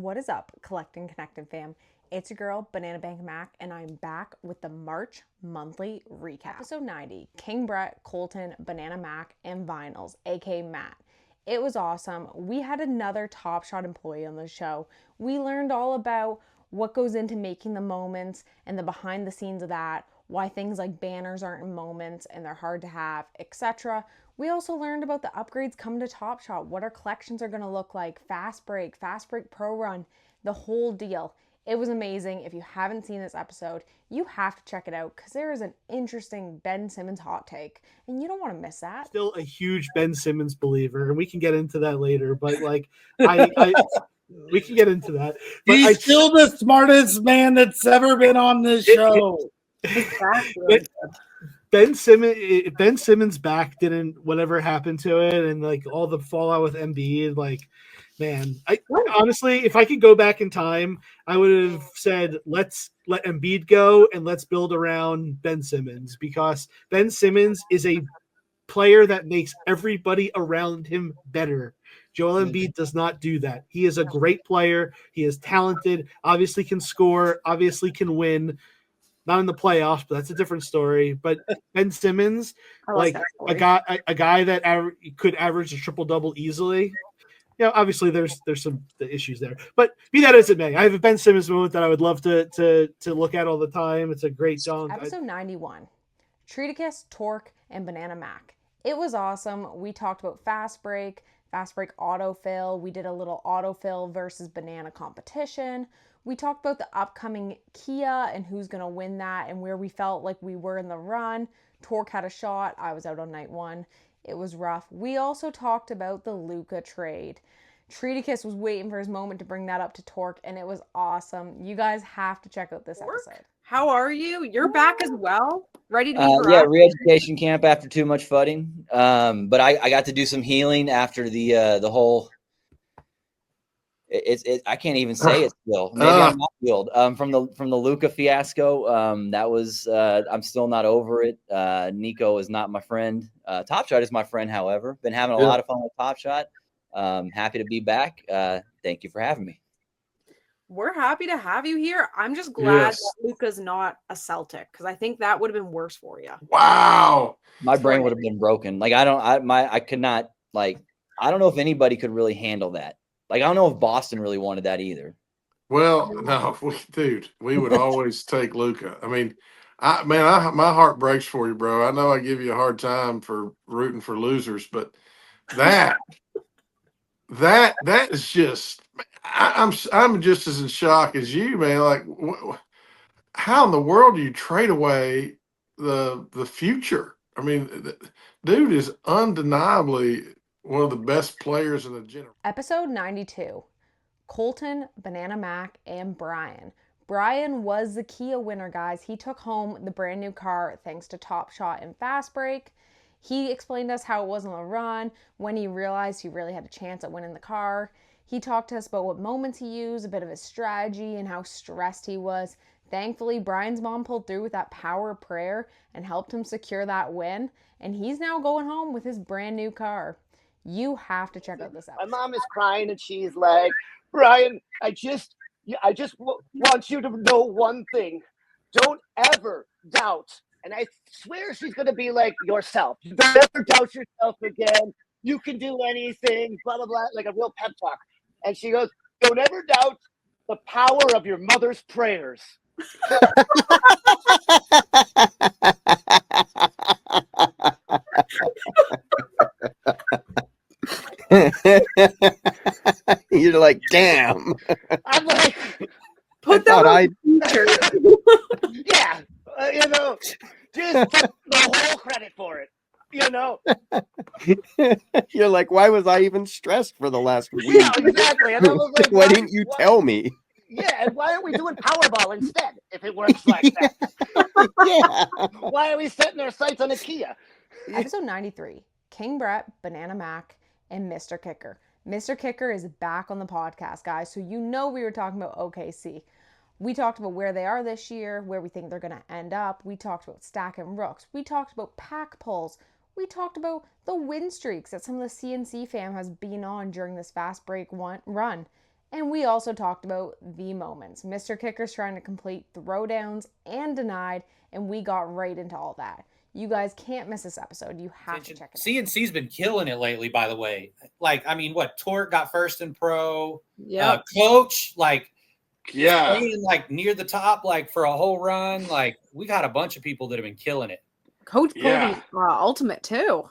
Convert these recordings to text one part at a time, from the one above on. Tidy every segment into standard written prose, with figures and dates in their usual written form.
What is up, Collectin Connectin fam? It's your girl, Banana Bank Mac, and I'm back with the March monthly recap. Episode 90, King Brett, Coultin, Banana Mac, and Vinyls, aka Matt. It was awesome. We had another TopShot employee on the show. We learned all about what goes into making the moments and the behind the scenes of that, why things like banners aren't in moments and they're hard to have, etc. We also learned about the upgrades coming to TopShot, what our collections are going to look like, Fast Break Pro Run, the whole deal. It was amazing. If you haven't seen this episode, you have to check it out because there is an interesting Ben Simmons hot take, and you don't want to miss that. Still a huge Ben Simmons believer, and we can get into that later, but I we can get into that. But He's still the smartest man that's ever been on this show. Ben Simmons back didn't whatever happened to it, and like all the fallout with Embiid, like man, honestly, if I could go back in time, I would have said let's let Embiid go and let's build around Ben Simmons, because Ben Simmons is a player that makes everybody around him better. Joel Embiid does not do that. He is a great player. He is talented, obviously can score, obviously can win. Not in the playoffs, but that's a different story. But Ben Simmons, like a guy that could average a triple-double easily. You know, obviously there's some issues there. But be that as it may, I have a Ben Simmons moment that I would love to look at all the time. It's a great dunk. Episode 91, Treaticus, Tork, and Banana Mac. It was awesome. We talked about Fast Break autofill. We did a little autofill versus banana competition. We talked about the upcoming Kia and who's going to win that and where we felt like we were in the run. Tork had a shot. I was out on night one. It was rough. We also talked about the Luka trade. Treaticus was waiting for his moment to bring that up to Tork, and it was awesome. You guys have to check out this episode. How are you? You're back as well? Ready to be yeah, re-education camp after too much fudding. But I got to do some healing after the whole I can't even say it still. Maybe I'm not healed. From the Luka fiasco. That was I'm still not over it. Nico is not my friend. TopShot is my friend, however. Been having a lot of fun with TopShot. Happy to be back. Thank you for having me. We're happy to have you here. I'm just glad that Luka's not a Celtic, because I think that would have been worse for you. Wow. My brain would have been broken. Like I could not, like, I don't know if anybody could really handle that. Like, I don't know if Boston really wanted that either. Well, no, we would always take Luka. I mean, my heart breaks for you, bro. I know I give you a hard time for rooting for losers, but that is just, I'm just as in shock as you, man. Like, how in the world do you trade away the future? I mean, the dude is undeniably one of the best players in the generation. Episode 92, Coultin, Banana Mac, and Brian. Brian was the Kia winner, guys. He took home the brand new car thanks to TopShot and Fast Break. He explained to us how it was on the run, when he realized he really had a chance at winning the car. He talked to us about what moments he used, a bit of his strategy, and how stressed he was. Thankfully, Brian's mom pulled through with that power of prayer and helped him secure that win. And he's now going home with his brand new car. You have to check out this episode. My mom is crying and she's like, Brian, I just want you to know one thing. Don't ever doubt. And I swear she's going to be like yourself. Don't ever doubt yourself again. You can do anything, blah, blah, blah, like a real pep talk. And she goes, don't ever doubt the power of your mother's prayers. You're like, damn. I'm like, put that on yeah, just take the whole credit for it, You're like, why was I even stressed for the last week? Yeah, exactly. And I was like, why didn't you tell me? Yeah, and why aren't we doing Powerball instead if it works like that? Yeah. Why are we setting our sights on a Kia? Episode 93, King Brett, Banana Mac, and Mr. Kicker. Mr. Kicker is back on the podcast, guys, so you know we were talking about OKC. We talked about where they are this year, where we think they're going to end up. We talked about stacking rooks. We talked about pack pulls. We talked about the win streaks that some of the CNC fam has been on during this fast break run. And we also talked about the moments. Mr. Kicker's trying to complete throwdowns and denied, and we got right into all that. You guys can't miss this episode. You have to check it out. CNC's been killing it lately, by the way. Like, I mean, what, Tork got first in pro. Yeah. Coach, like, Yeah. staying, like, near the top, like, for a whole run. Like, we got a bunch of people that have been killing it. Coach Yeah. pulled ultimate too.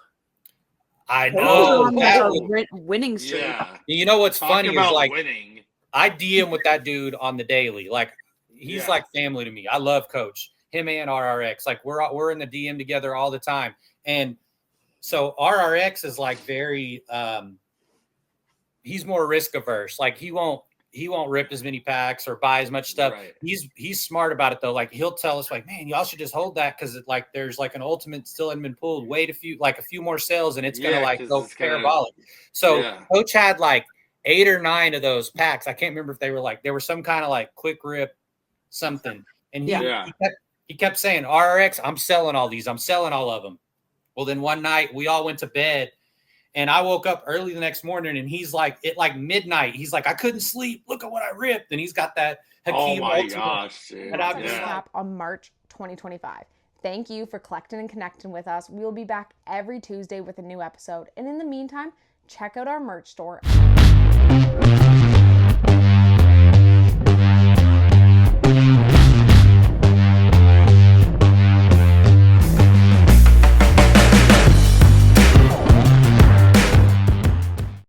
I Coach know. was on That a was- winning streak. Yeah. you know what's Talk funny is, about like, winning. I DM with that dude on the daily. Like, he's Yeah. like family to me. I love Coach. Him and RRX. Like, we're in the DM together all the time. And so RRX is like very he's more risk averse. Like, he won't rip as many packs or buy as much stuff. Right. He's smart about it though. Like, he'll tell us, like, man, y'all should just hold that because like there's like an ultimate still hadn't been pulled. Wait a few more sales and it's gonna Yeah, like 'cause go it's gonna- parabolic. So Yeah. Coach had like 8 or 9 of those packs. I can't remember if they were some kind of like quick rip something. And Yeah. he kept saying, RRX, I'm selling all these. I'm selling all of them. Well, then one night we all went to bed and I woke up early the next morning and he's like, at like midnight, he's like, I couldn't sleep. Look at what I ripped. And he's got that Oh Hakeem my Ultimate. gosh, dude. And I'm That's just a like, recap on March 2025. Thank you for collecting and connecting with us. We will be back every Tuesday with a new episode. And in the meantime, check out our merch store.